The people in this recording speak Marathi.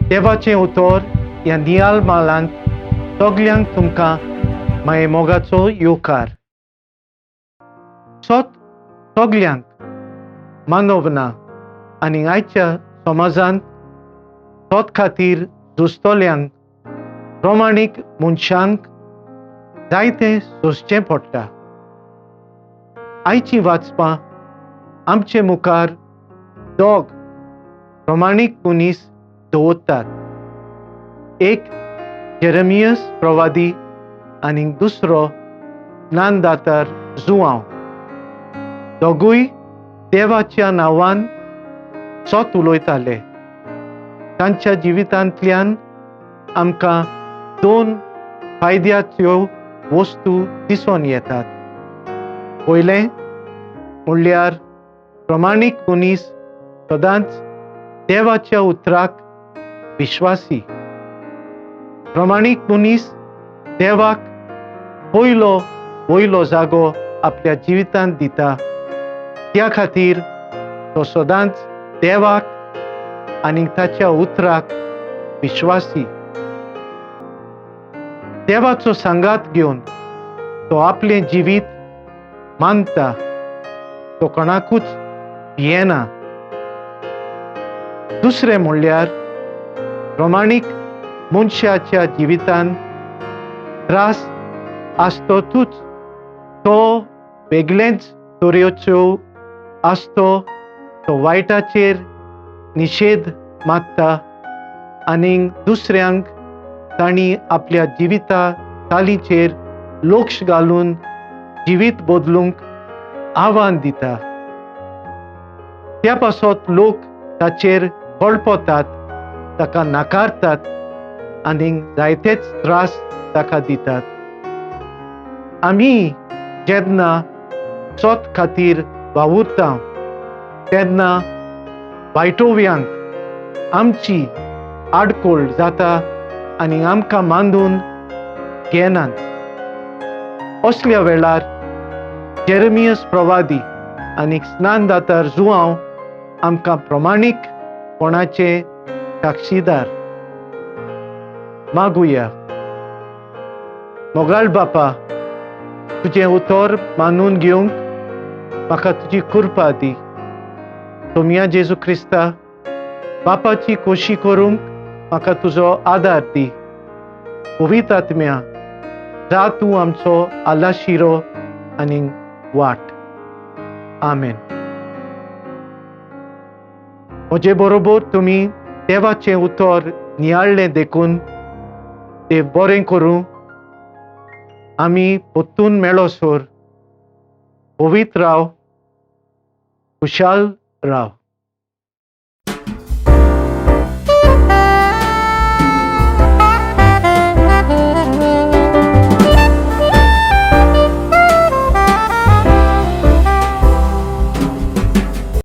देवाचें उतर ह्या नियाल मालांत सगल्यांक तुमकां माये मोगाचो येवकार. सगल्यांक मानव ना आनी आयच्या समाजांत सोत खातीर झुजतल्यांक प्रमाणीक मनशांक जायतें सोंसचें पडटा. आयचीं वाचपां आमचे मुखार दोग प्रमाणीक मनीस दवरतात. एक जेरेमियास प्रवादी आनी दुसरो ज्ञानदातार जुआंव. दोगूय देवाच्या नांवान सोत उलयताले. तांच्या जिवितांतल्यान आमकां दोन फायद्याच्यो वस्तू दिसून येतात. पयलें म्हणल्यार प्रमाणीक मनीस सदांच देवाच्या उतराक विश्वासी. प्रमाणीक मनीस देवाक वयलो जागो आपल्या जिवितांत दिता. त्या खातीर तो सदांच देवाक आनी ताच्या उतराक विश्वासी. देवाचो सांगात घेवन तो आपलें जिवीत मानता. तो कोणाकूच भियेना. दुसरें म्हणल्यार प्रमाणीक मनशाच्या जिवितांत त्रास आसतोच तो वेगळेच तरेच्यो आसतो. तो वायटाचेर निशेध मागता आनी दुसऱ्यांक तांणी आपल्या जिविता चालीचेर लक्ष घालून जिवीत बदलूंक आव्हान दिता. त्या पासत लोक ताचेर कळपतात, ताका नाकारतात आनी जायतेच त्रास ताका दितात. आमी जेन्ना सोत खातीर वावुरता तेन्ना वायटोव्यांक आमची आडखळ जाता आनी आमकां मांडून घेनात. असल्या वेळार जेरेमियास प्रवादी आनी ज्ञानदातार जुआंव आमकां प्रमाणीकपणाचे साक्षीदार. मागुया. मोगाळ बापा, तुजें उतर मानून घेवंक म्हाका तुजी कृपा दी. तोमया जेजू क्रिस्ता, बापाची खोशी करूंक म्हाका तुजो आदार दी. पवित्र आत्म्या, जा तूं आमचो आलाशिरो आनी वाट. आमेन. म्हजे बरोबर तुमी देवाचें उतर नियाळ्ळें देखून देव बरें करूं. आमी परतून मेळोसर पवित्र राव, खुशाल राव.